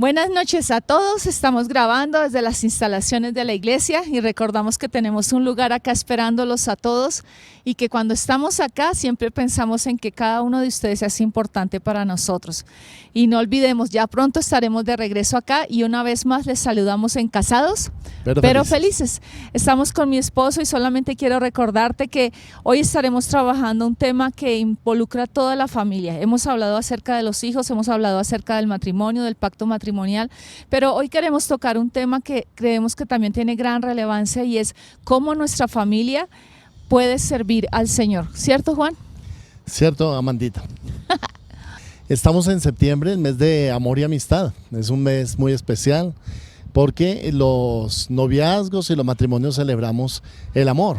Buenas noches a todos, estamos grabando desde las instalaciones de la iglesia y recordamos que tenemos un lugar acá esperándolos a todos y que cuando estamos acá siempre pensamos en que cada uno de ustedes es importante para nosotros. Y no olvidemos, ya pronto estaremos de regreso acá y una vez más les saludamos en Casados, pero felices. Estamos con mi esposo y solamente quiero recordarte que hoy estaremos trabajando un tema que involucra a toda la familia. Hemos hablado acerca de los hijos, hemos hablado acerca del matrimonio, del pacto matrimonial, pero hoy queremos tocar un tema que creemos que también tiene gran relevancia y es cómo nuestra familia puede servir al Señor. ¿Cierto, Juan? Cierto, Amandita. Estamos en septiembre, el mes de amor y amistad. Es un mes muy especial porque los noviazgos y los matrimonios celebramos el amor.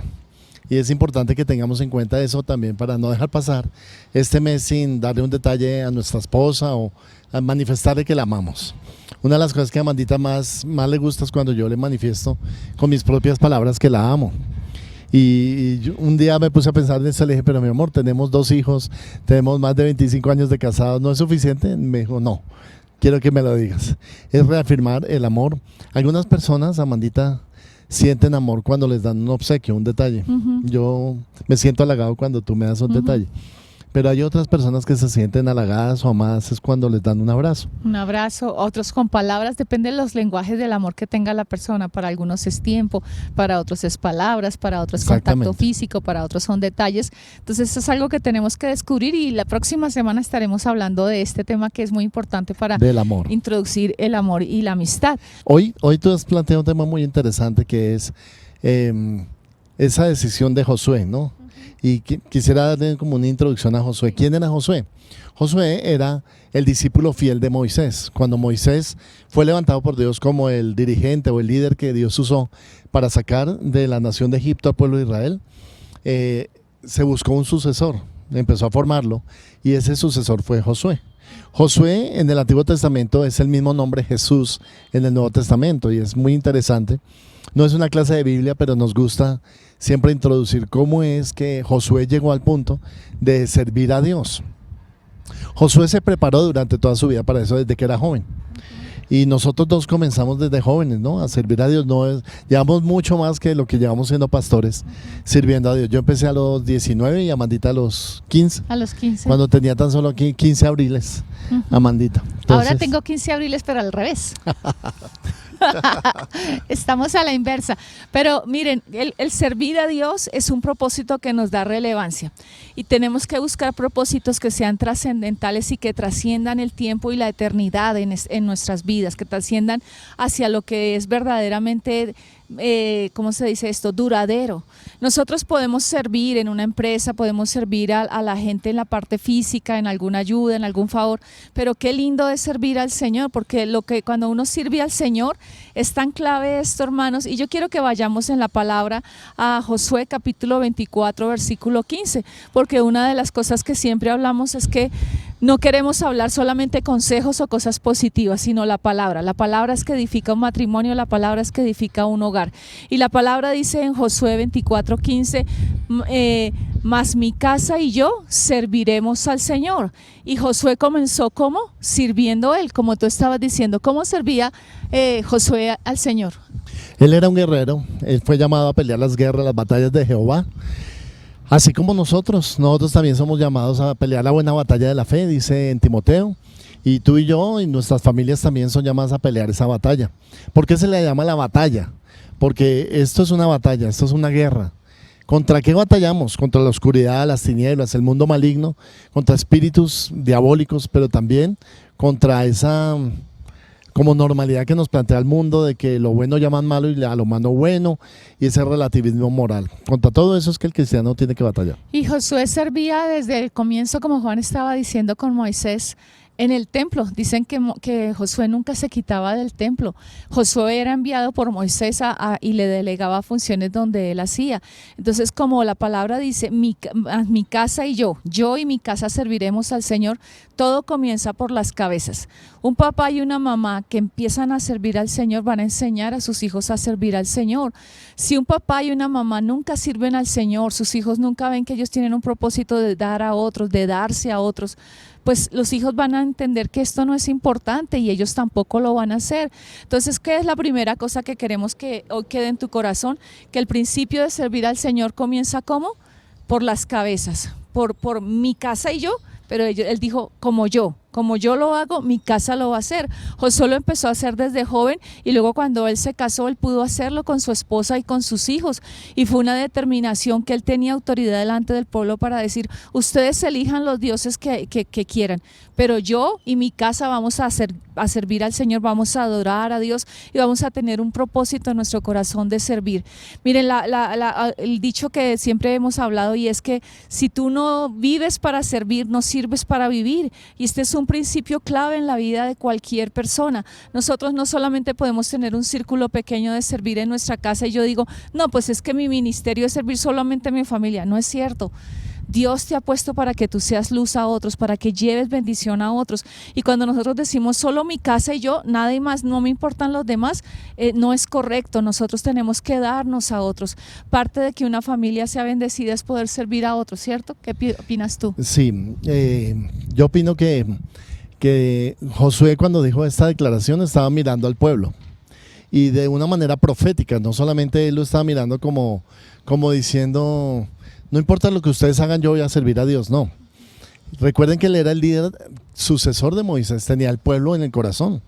Y es importante que tengamos en cuenta eso también para no dejar pasar este mes sin darle un detalle a nuestra esposa o a manifestarle que la amamos. Una de las cosas que a Amandita más le gusta es cuando yo le manifiesto con mis propias palabras que la amo. Y un día me puse a pensar en eso, le dije, pero mi amor, tenemos 2 hijos, tenemos más de 25 años de casados, ¿no es suficiente? Me dijo, no, quiero que me lo digas. Es reafirmar el amor. Algunas personas, Amandita, sienten amor cuando les dan un obsequio, un detalle. Yo me siento halagado cuando tú me das un detalle. Pero hay otras personas que se sienten halagadas o amadas es cuando les dan un abrazo. Un abrazo, otros con palabras, depende de los lenguajes del amor que tenga la persona. Para algunos es tiempo, para otros es palabras, para otros es contacto físico, para otros son detalles. Entonces eso es algo que tenemos que descubrir y la próxima semana estaremos hablando de este tema que es muy importante para del amor. Introducir el amor y la amistad. Hoy tú has planteado un tema muy interesante que es esa decisión de Josué, ¿no? Y quisiera darle como una introducción a Josué. ¿Quién era Josué? Josué era el discípulo fiel de Moisés. Cuando Moisés fue levantado por Dios como el dirigente o el líder que Dios usó para sacar de la nación de Egipto al pueblo de Israel, se buscó un sucesor, empezó a formarlo y ese sucesor fue Josué. Josué en el Antiguo Testamento es el mismo nombre Jesús en el Nuevo Testamento y es muy interesante. No es una clase de Biblia, pero nos gusta siempre introducir cómo es que Josué llegó al punto de servir a Dios. Josué se preparó durante toda su vida para eso desde que era joven. Y nosotros 2 comenzamos desde jóvenes, ¿no? A servir a Dios. Llevamos mucho más que lo que llevamos siendo pastores, sirviendo a Dios. Yo empecé a los 19 y Amandita a los 15. A los 15. Cuando tenía tan solo 15 abriles, Amandita. Entonces, ahora tengo 15 abriles, pero al revés. Estamos a la inversa, pero miren, el servir a Dios es un propósito que nos da relevancia y tenemos que buscar propósitos que sean trascendentales y que trasciendan el tiempo y la eternidad en nuestras vidas, que trasciendan hacia lo que es verdaderamente ¿cómo se dice esto? Duradero. Nosotros podemos servir en una empresa, podemos servir a la gente en la parte física, en alguna ayuda, en algún favor, pero qué lindo es servir al Señor, porque cuando uno sirve al Señor es tan clave esto, hermanos, y yo quiero que vayamos en la palabra a Josué capítulo 24, versículo 15, porque una de las cosas que siempre hablamos es que no queremos hablar solamente consejos o cosas positivas, sino la palabra. La palabra es que edifica un matrimonio, la palabra es que edifica un hogar. Y la palabra dice en Josué 24:15, mas mi casa y yo serviremos al Señor. Y Josué comenzó ¿cómo? Sirviendo él, como tú estabas diciendo. ¿Cómo servía Josué al Señor? Él era un guerrero, él fue llamado a pelear las guerras, las batallas de Jehová. Así como nosotros también somos llamados a pelear la buena batalla de la fe, dice en Timoteo, y tú y yo y nuestras familias también son llamadas a pelear esa batalla. ¿Por qué se le llama la batalla? Porque esto es una batalla, esto es una guerra. ¿Contra qué batallamos? Contra la oscuridad, las tinieblas, el mundo maligno, contra espíritus diabólicos, pero también contra esa como normalidad que nos plantea el mundo de que lo bueno llaman malo y a lo malo bueno, y ese relativismo moral. Contra todo eso es que el cristiano tiene que batallar. Y Josué servía desde el comienzo, como Juan estaba diciendo, con Moisés en el templo. Dicen que Josué nunca se quitaba del templo. Josué era enviado por Moisés y le delegaba funciones donde él hacía. Entonces, como la palabra dice, mi casa y yo y mi casa serviremos al Señor, todo comienza por las cabezas. Un papá y una mamá que empiezan a servir al Señor van a enseñar a sus hijos a servir al Señor. Si un papá y una mamá nunca sirven al Señor, sus hijos nunca ven que ellos tienen un propósito de dar a otros, de darse a otros, pues los hijos van a entender que esto no es importante y ellos tampoco lo van a hacer. Entonces, ¿qué es la primera cosa que queremos que hoy quede en tu corazón? Que el principio de servir al Señor comienza ¿cómo? Por las cabezas, por mi casa y yo, pero él dijo, como yo lo hago, mi casa lo va a hacer. Josué lo empezó a hacer desde joven y luego cuando él se casó, él pudo hacerlo con su esposa y con sus hijos. Y fue una determinación que él tenía autoridad delante del pueblo para decir, ustedes elijan los dioses que quieran, pero yo y mi casa vamos a servir al Señor, vamos a adorar a Dios y vamos a tener un propósito en nuestro corazón de servir. Miren, el dicho que siempre hemos hablado y es que si tú no vives para servir, no sirves para vivir. Y este es un principio clave en la vida de cualquier persona. Nosotros no solamente podemos tener un círculo pequeño de servir en nuestra casa y yo digo, no, pues es que mi ministerio es servir solamente a mi familia. No es cierto. Dios te ha puesto para que tú seas luz a otros, para que lleves bendición a otros. Y cuando nosotros decimos solo mi casa y yo, nada más, no me importan los demás, no es correcto. Nosotros tenemos que darnos a otros. Parte de que una familia sea bendecida es poder servir a otros, ¿cierto? ¿Qué opinas tú? Sí, yo opino que Josué cuando dijo esta declaración estaba mirando al pueblo y de una manera profética, no solamente él lo estaba mirando como diciendo, no importa lo que ustedes hagan, yo voy a servir a Dios, no. Recuerden que él era el líder sucesor de Moisés, tenía el pueblo en el corazón,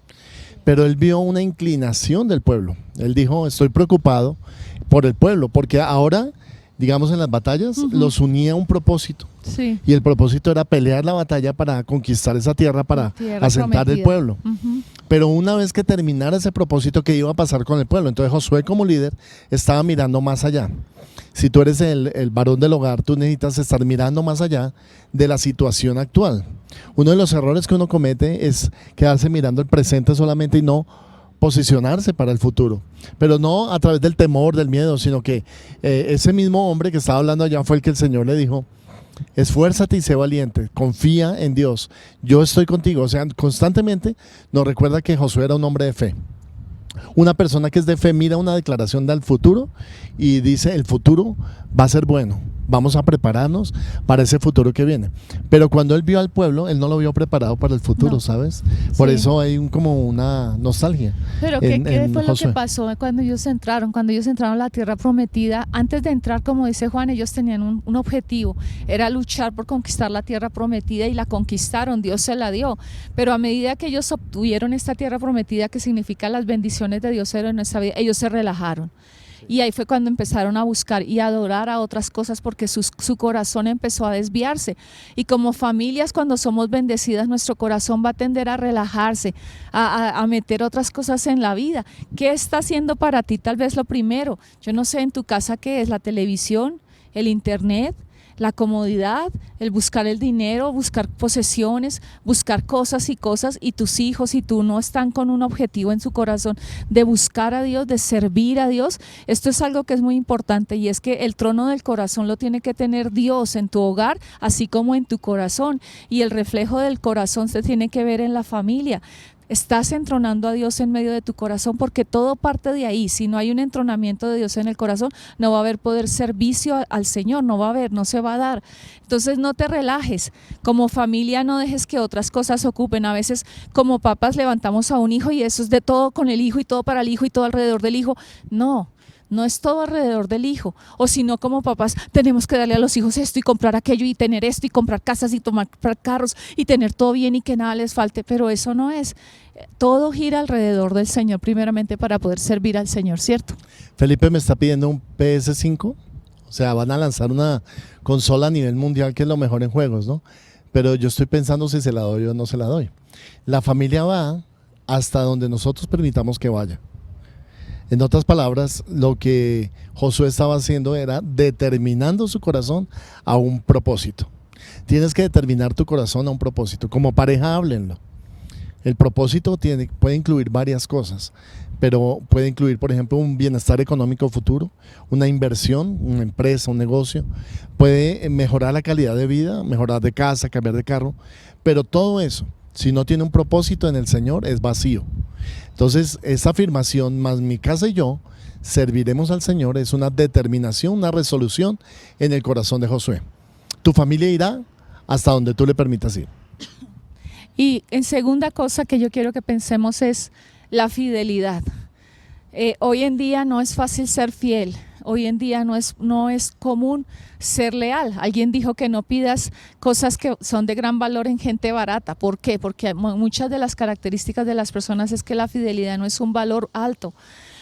pero él vio una inclinación del pueblo. Él dijo, estoy preocupado por el pueblo, porque ahora, digamos en las batallas, los unía un propósito. Sí. Y el propósito era pelear la batalla para conquistar esa tierra, para asentar el pueblo. Pero una vez que terminara ese propósito, ¿qué iba a pasar con el pueblo? Entonces Josué como líder estaba mirando más allá. Si tú eres el varón del hogar, tú necesitas estar mirando más allá de la situación actual. Uno de los errores que uno comete es quedarse mirando el presente solamente y no posicionarse para el futuro, pero no a través del temor, del miedo, sino que ese mismo hombre que estaba hablando allá fue el que el Señor le dijo, esfuérzate y sé valiente, confía en Dios, yo estoy contigo. O sea, constantemente nos recuerda que Josué era un hombre de fe. Una persona que es de fe mira una declaración del futuro y dice, el futuro va a ser bueno, vamos a prepararnos para ese futuro que viene. Pero cuando él vio al pueblo, él no lo vio preparado para el futuro, no. ¿Sabes? Por eso hay como una nostalgia. Pero ¿qué fue lo que pasó cuando ellos entraron? Cuando ellos entraron a la tierra prometida, antes de entrar, como dice Juan, ellos tenían un objetivo, era luchar por conquistar la tierra prometida y la conquistaron, Dios se la dio. Pero a medida que ellos obtuvieron esta tierra prometida, que significa las bendiciones de Dios en nuestra vida, ellos se relajaron. Y ahí fue cuando empezaron a buscar y a adorar a otras cosas porque su corazón empezó a desviarse. Y como familias, cuando somos bendecidas, nuestro corazón va a tender a relajarse, a meter otras cosas en la vida. ¿Qué está haciendo para ti? Tal vez lo primero, yo no sé en tu casa qué es, la televisión, el internet, la comodidad, el buscar el dinero, buscar posesiones, buscar cosas y tus hijos y tú no están con un objetivo en su corazón de buscar a Dios, de servir a Dios. Esto es algo que es muy importante y es que el trono del corazón lo tiene que tener Dios en tu hogar, así como en tu corazón, y el reflejo del corazón se tiene que ver en la familia. Estás entronando a Dios en medio de tu corazón porque todo parte de ahí. Si no hay un entronamiento de Dios en el corazón, no va a haber poder servicio al Señor, no va a haber, no se va a dar. Entonces no te relajes. Como familia no dejes que otras cosas ocupen. A veces como papás levantamos a un hijo y eso es de todo con el hijo y todo para el hijo y todo alrededor del hijo. No es todo alrededor del hijo. O si no, como papás, tenemos que darle a los hijos esto y comprar aquello y tener esto y comprar casas y tomar carros y tener todo bien y que nada les falte. Pero eso no es. Todo gira alrededor del Señor primeramente para poder servir al Señor, ¿cierto? Felipe me está pidiendo un PS5. O sea, van a lanzar una consola a nivel mundial que es lo mejor en juegos, ¿no? Pero yo estoy pensando si se la doy o no se la doy. La familia va hasta donde nosotros permitamos que vaya. En otras palabras, lo que Josué estaba haciendo era determinando su corazón a un propósito. Tienes que determinar tu corazón a un propósito. Como pareja, háblenlo. El propósito puede incluir varias cosas, pero puede incluir, por ejemplo, un bienestar económico futuro, una inversión, una empresa, un negocio. Puede mejorar la calidad de vida, mejorar de casa, cambiar de carro, pero todo eso, si no tiene un propósito en el Señor, es vacío. Entonces, esa afirmación, más mi casa y yo, serviremos al Señor, es una determinación, una resolución en el corazón de Josué. Tu familia irá hasta donde tú le permitas ir. Y en segunda cosa que yo quiero que pensemos es la fidelidad. Hoy en día no es fácil ser fiel. Hoy en día no es común ser leal. Alguien dijo que no pidas cosas que son de gran valor en gente barata. ¿Por qué? Porque muchas de las características de las personas es que la fidelidad no es un valor alto,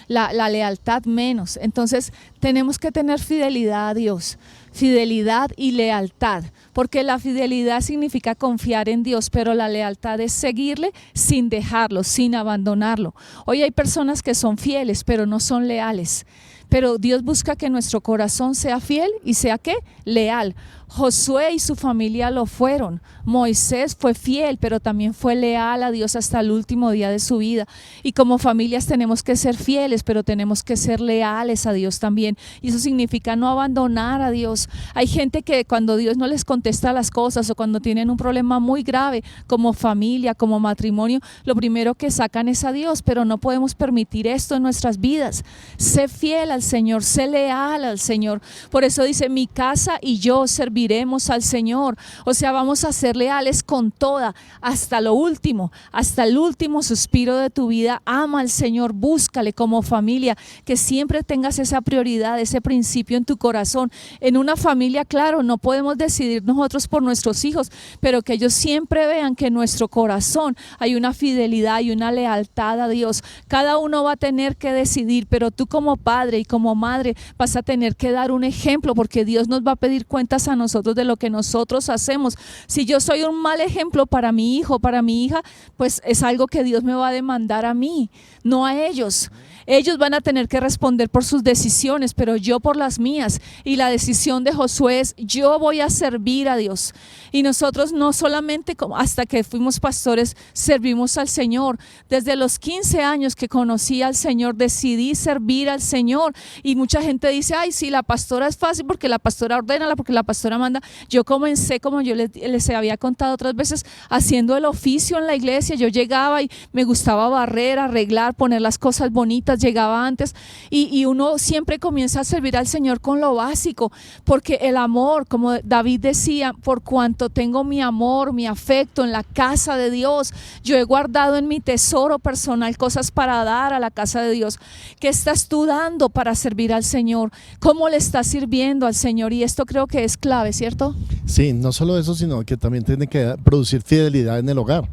la lealtad menos. Entonces tenemos que tener fidelidad a Dios, fidelidad y lealtad, porque la fidelidad significa confiar en Dios, pero la lealtad es seguirle sin dejarlo, sin abandonarlo. Hoy hay personas que son fieles, pero no son leales. Pero Dios busca que nuestro corazón sea fiel y sea ¿qué? Leal. Josué y su familia lo fueron. Moisés fue fiel, pero también fue leal a Dios hasta el último día de su vida. Y como familias tenemos que ser fieles, pero tenemos que ser leales a Dios también. Y eso significa no abandonar a Dios. Hay gente que cuando Dios no les contesta las cosas o cuando tienen un problema muy grave como familia, como matrimonio, lo primero que sacan es a Dios, pero no podemos permitir esto en nuestras vidas. Sé fiel al Señor, sé leal al Señor. Por eso dice, mi casa y yo serviremos al Señor. O sea, vamos a ser leales con toda, hasta lo último, hasta el último suspiro de tu vida. Ama al Señor, búscale como familia, que siempre tengas esa prioridad, ese principio en tu corazón. En una familia, claro, no podemos decidir nosotros por nuestros hijos, pero que ellos siempre vean que en nuestro corazón hay una fidelidad y una lealtad a Dios. Cada uno va a tener que decidir, pero tú como padre y como madre vas a tener que dar un ejemplo, porque Dios nos va a pedir cuentas a nosotros de lo que nosotros hacemos. Si yo soy un mal ejemplo para mi hijo, para mi hija, pues es algo que Dios me va a demandar a mí, no a ellos. Ellos van a tener que responder por sus decisiones, pero yo por las mías. Y la decisión de Josué es, yo voy a servir a Dios. Y nosotros no solamente hasta que fuimos pastores servimos al Señor. Desde los 15 años que conocí al Señor, decidí servir al Señor. Y mucha gente dice, ay, sí, la pastora es fácil porque la pastora ordena, porque la pastora manda. Yo comencé, como yo les había contado otras veces, haciendo el oficio en la iglesia. Yo llegaba y me gustaba barrer, arreglar, poner las cosas bonitas. Llegaba antes y uno siempre comienza a servir al Señor con lo básico, porque el amor, como David decía, por cuanto tengo mi amor, mi afecto en la casa de Dios, yo he guardado en mi tesoro personal cosas para dar a la casa de Dios. ¿Qué estás tú dando para servir al Señor? ¿Cómo le estás sirviendo al Señor? Y esto creo que es clave, ¿cierto? Sí, no solo eso, sino que también tiene que producir fidelidad en el hogar.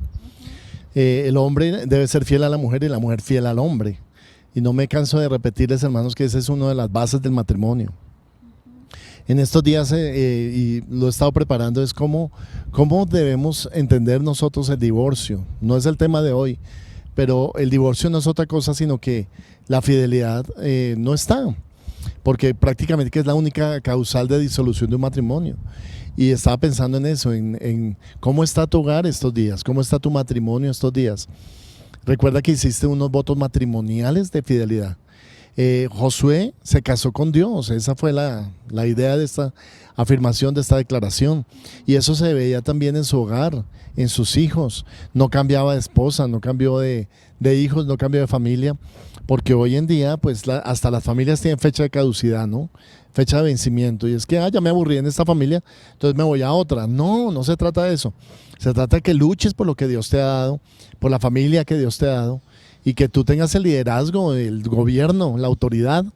El hombre debe ser fiel a la mujer y la mujer fiel al hombre. Y no me canso de repetirles, hermanos, que esa es una de las bases del matrimonio. En estos días, y lo he estado preparando, es cómo debemos entender nosotros el divorcio. No es el tema de hoy, pero el divorcio no es otra cosa, sino que la fidelidad no está, porque prácticamente que es la única causal de disolución de un matrimonio. Y estaba pensando en eso, en cómo está tu hogar estos días, cómo está tu matrimonio estos días. Recuerda que hiciste unos votos matrimoniales de fidelidad. Josué se casó con Dios, esa fue la idea de esta afirmación, de esta declaración. Y eso se veía también en su hogar, en sus hijos. No cambiaba de esposa, no cambió de hijos, no cambió de familia. Porque hoy en día, pues hasta las familias tienen fecha de caducidad, ¿no? Fecha de vencimiento. Y es que, ya me aburrí en esta familia, entonces me voy a otra. No, no se trata de eso. Se trata de que luches por lo que Dios te ha dado, por la familia que Dios te ha dado, y que tú tengas el liderazgo, el gobierno, la autoridad,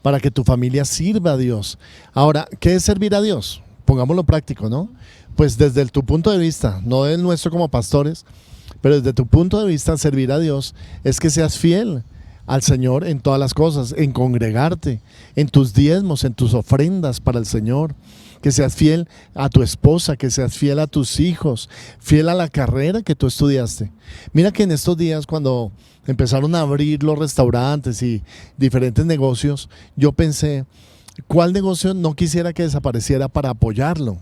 para que tu familia sirva a Dios. Ahora, ¿qué es servir a Dios? Pongámoslo práctico, ¿no? Pues desde tu punto de vista, no del nuestro como pastores, pero desde tu punto de vista, servir a Dios es que seas fiel al Señor en todas las cosas, en congregarte, en tus diezmos, en tus ofrendas para el Señor, que seas fiel a tu esposa, que seas fiel a tus hijos, fiel a la carrera que tú estudiaste. Mira que en estos días, cuando empezaron a abrir los restaurantes y diferentes negocios, yo pensé, ¿cuál negocio no quisiera que desapareciera para apoyarlo?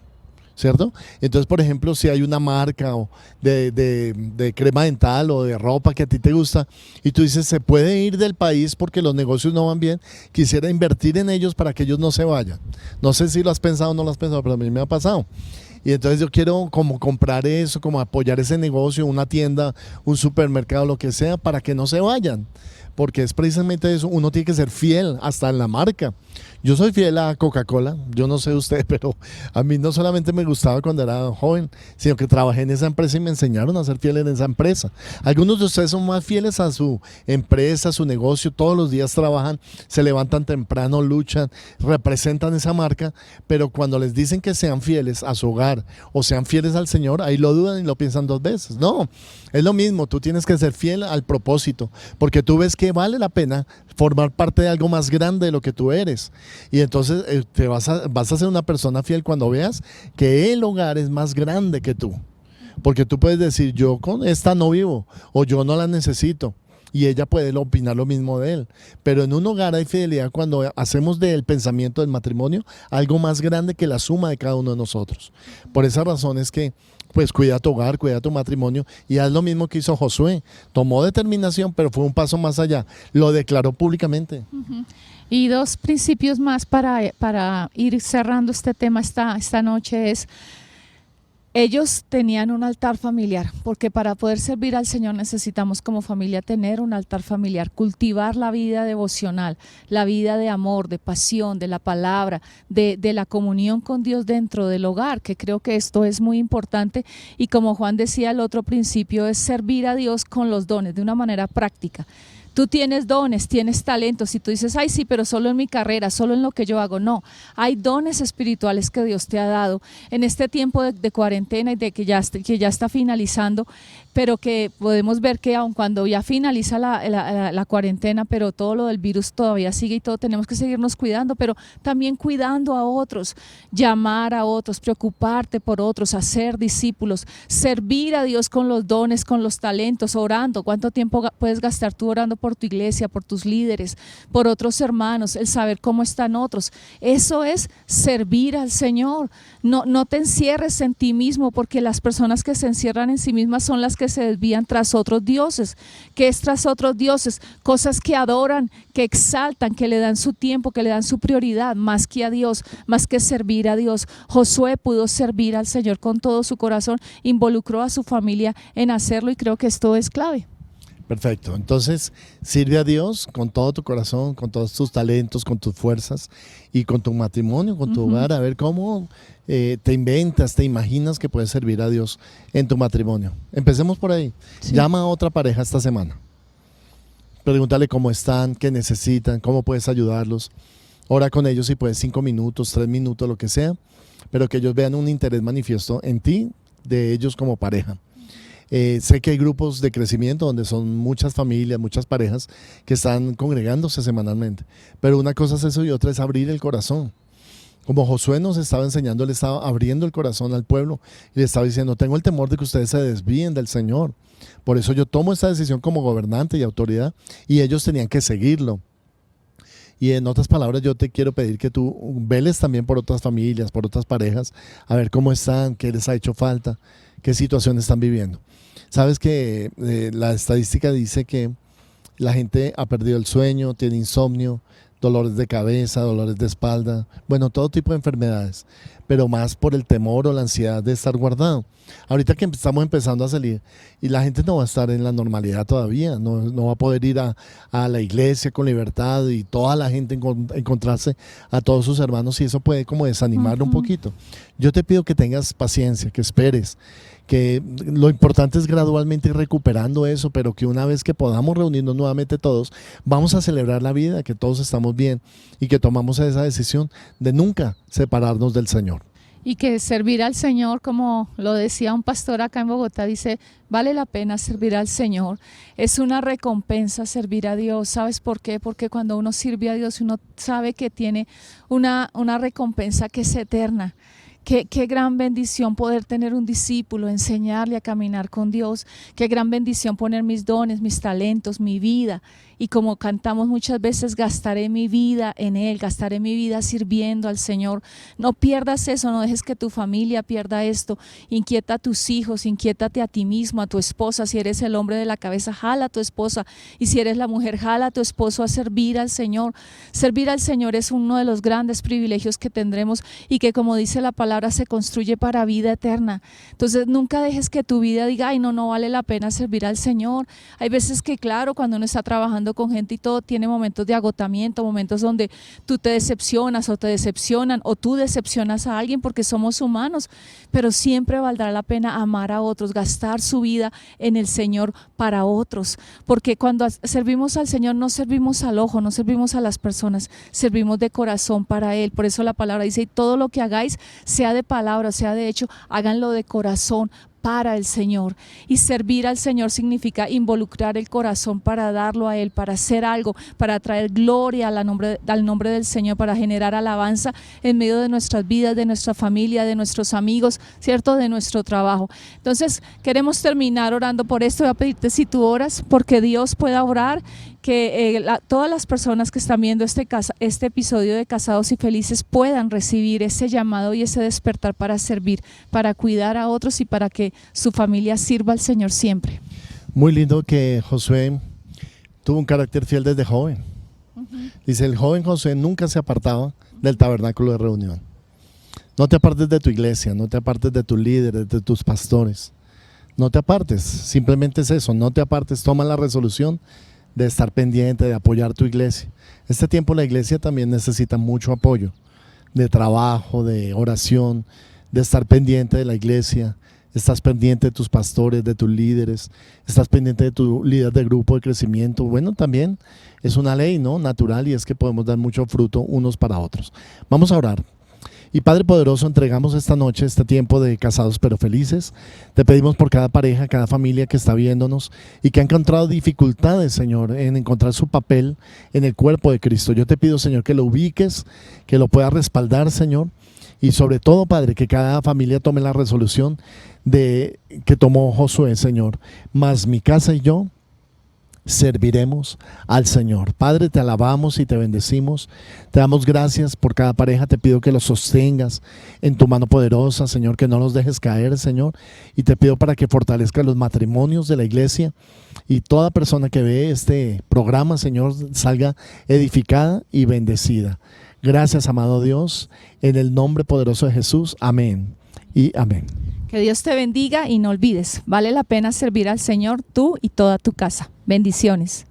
¿Cierto? Entonces, por ejemplo, si hay una marca de crema dental o de ropa que a ti te gusta y tú dices, se puede ir del país porque los negocios no van bien, quisiera invertir en ellos para que ellos no se vayan. No sé si lo has pensado o no lo has pensado, pero a mí me ha pasado. Y entonces yo quiero como comprar eso, como apoyar ese negocio, una tienda, un supermercado, lo que sea, para que no se vayan. Porque es precisamente eso, uno tiene que ser fiel hasta en la marca. Yo soy fiel a Coca-Cola, yo no sé usted, pero a mí no solamente me gustaba cuando era joven, sino que trabajé en esa empresa y me enseñaron a ser fiel en esa empresa. Algunos de ustedes son más fieles a su empresa, a su negocio, todos los días trabajan, se levantan temprano, luchan, representan esa marca, pero cuando les dicen que sean fieles a su hogar o sean fieles al Señor, ahí lo dudan y lo piensan dos veces. No, es lo mismo, tú tienes que ser fiel al propósito, porque tú ves que vale la pena formar parte de algo más grande de lo que tú eres. Y entonces vas a ser una persona fiel cuando veas que el hogar es más grande que tú. Porque tú puedes decir, yo con esta no vivo o yo no la necesito. Y ella puede opinar lo mismo de él. Pero en un hogar hay fidelidad cuando hacemos del pensamiento del matrimonio algo más grande que la suma de cada uno de nosotros. Por esa razón es que pues cuida tu hogar, cuida tu matrimonio y haz lo mismo que hizo Josué. Tomó determinación, pero fue un paso más allá. Lo declaró públicamente. Y dos principios más para ir cerrando este tema esta noche es: ellos tenían un altar familiar, porque para poder servir al Señor necesitamos como familia tener un altar familiar, cultivar la vida devocional, la vida de amor, de pasión, de la palabra, de la comunión con Dios dentro del hogar, que creo que esto es muy importante. Y como Juan decía, el otro principio es servir a Dios con los dones de una manera práctica. Tú tienes dones, tienes talentos y tú dices, ay sí, pero solo en mi carrera, solo en lo que yo hago. No, hay dones espirituales que Dios te ha dado en este tiempo de cuarentena y de que ya está finalizando, pero que podemos ver que aun cuando ya finaliza la cuarentena, pero todo lo del virus todavía sigue y todo, tenemos que seguirnos cuidando, pero también cuidando a otros, llamar a otros, preocuparte por otros, hacer discípulos, servir a Dios con los dones, con los talentos, orando. ¿Cuánto tiempo puedes gastar tú orando por tu iglesia, por tus líderes, por otros hermanos, el saber cómo están otros? Eso es servir al Señor. No te encierres en ti mismo, porque las personas que se encierran en sí mismas son las que se desvían tras otros dioses. ¿Qué es tras otros dioses? Cosas que adoran, que exaltan, que le dan su tiempo, que le dan su prioridad más que a Dios, más que servir a Dios. Josué pudo servir al Señor con todo su corazón, involucró a su familia en hacerlo y creo que esto es clave. Perfecto, entonces sirve a Dios con todo tu corazón, con todos tus talentos, con tus fuerzas y con tu matrimonio, con tu hogar, a ver cómo te inventas, te imaginas que puedes servir a Dios en tu matrimonio. Empecemos por ahí. Sí. Llama a otra pareja esta semana, pregúntale cómo están, qué necesitan, cómo puedes ayudarlos. Ora con ellos si puedes 5 minutos, 3 minutos, lo que sea, pero que ellos vean un interés manifiesto en ti, de ellos como pareja. Sé que hay grupos de crecimiento donde son muchas familias, muchas parejas que están congregándose semanalmente, pero una cosa es eso y otra es abrir el corazón. Como Josué nos estaba enseñando, él estaba abriendo el corazón al pueblo y le estaba diciendo, tengo el temor de que ustedes se desvíen del Señor. Por eso yo tomo esta decisión como gobernante y autoridad y ellos tenían que seguirlo. Y en otras palabras, yo te quiero pedir que tú veles también por otras familias, por otras parejas, a ver cómo están, qué les ha hecho falta, qué situación están viviendo. Sabes que la estadística dice que la gente ha perdido el sueño, tiene insomnio, dolores de cabeza, dolores de espalda, bueno, todo tipo de enfermedades, pero más por el temor o la ansiedad de estar guardado. Ahorita que estamos empezando a salir y la gente no va a estar en la normalidad todavía, no va a poder ir a la iglesia con libertad y toda la gente encontrarse a todos sus hermanos y eso puede como desanimarlo un poquito. Yo te pido que tengas paciencia, que esperes, que lo importante es gradualmente ir recuperando eso, pero que una vez que podamos reunirnos nuevamente todos, vamos a celebrar la vida, que todos estamos bien y que tomamos esa decisión de nunca separarnos del Señor. Y que servir al Señor, como lo decía un pastor acá en Bogotá, dice, vale la pena servir al Señor. Es una recompensa servir a Dios. ¿Sabes por qué? Porque cuando uno sirve a Dios, uno sabe que tiene una recompensa que es eterna. Qué gran bendición poder tener un discípulo, enseñarle a caminar con Dios. Qué gran bendición poner mis dones, mis talentos, mi vida. Y como cantamos muchas veces, gastaré mi vida en Él, gastaré mi vida sirviendo al Señor. No pierdas eso, no dejes que tu familia pierda esto. Inquieta a tus hijos, inquiétate a ti mismo, a tu esposa. Si eres el hombre de la cabeza, jala a tu esposa. Y si eres la mujer, jala a tu esposo a servir al Señor. Servir al Señor es uno de los grandes privilegios que tendremos y que, como dice la palabra palabra se construye para vida eterna. Entonces nunca dejes que tu vida diga, ay, no vale la pena servir al Señor. Hay veces que, claro, cuando uno está trabajando con gente y todo, tiene momentos de agotamiento, momentos donde tú te decepcionas o te decepcionan o tú decepcionas a alguien, porque somos humanos, pero siempre valdrá la pena amar a otros, gastar su vida en el Señor para otros, porque cuando servimos al Señor no servimos al ojo, no servimos a las personas, servimos de corazón para Él. Por eso la palabra dice, y todo lo que hagáis, sea de palabra, sea de hecho, háganlo de corazón para el Señor. Y servir al Señor significa involucrar el corazón para darlo a Él, para hacer algo, para traer gloria al nombre del Señor, para generar alabanza en medio de nuestras vidas, de nuestra familia, de nuestros amigos, ¿cierto? De nuestro trabajo. Entonces queremos terminar orando por esto. Voy a pedirte si tú oras, porque Dios pueda orar, que todas las personas que están viendo este episodio de Casados y Felices puedan recibir ese llamado y ese despertar para servir, para cuidar a otros y para que su familia sirva al Señor siempre. Muy lindo que Josué tuvo un carácter fiel desde joven. Dice, el joven Josué nunca se apartaba del tabernáculo de reunión. No te apartes de tu iglesia, no te apartes de tus líderes, de tus pastores. No te apartes, simplemente es eso, no te apartes, toma la resolución de estar pendiente, de apoyar tu iglesia. Este tiempo la iglesia también necesita mucho apoyo, de trabajo, de oración, de estar pendiente de la iglesia. Estás pendiente de tus pastores, de tus líderes, estás pendiente de tu líder de grupo de crecimiento. Bueno, también es una ley, ¿no?, natural, y es que podemos dar mucho fruto unos para otros. Vamos a orar. Y Padre poderoso, entregamos esta noche, este tiempo de Casados pero Felices. Te pedimos por cada pareja, cada familia que está viéndonos y que ha encontrado dificultades, Señor, en encontrar su papel en el cuerpo de Cristo. Yo te pido, Señor, que lo ubiques, que lo puedas respaldar, Señor. Y sobre todo, Padre, que cada familia tome la resolución que tomó Josué, Señor. Mas mi casa y yo serviremos al Señor. Padre, te alabamos y te bendecimos. Te damos gracias por cada pareja. Te pido que los sostengas en tu mano poderosa, Señor, que no los dejes caer, Señor. Y te pido para que fortalezcas los matrimonios de la iglesia y toda persona que ve este programa, Señor, salga edificada y bendecida. Gracias, amado Dios, en el nombre poderoso de Jesús. Amén y amén. Que Dios te bendiga y no olvides, vale la pena servir al Señor tú y toda tu casa. Bendiciones.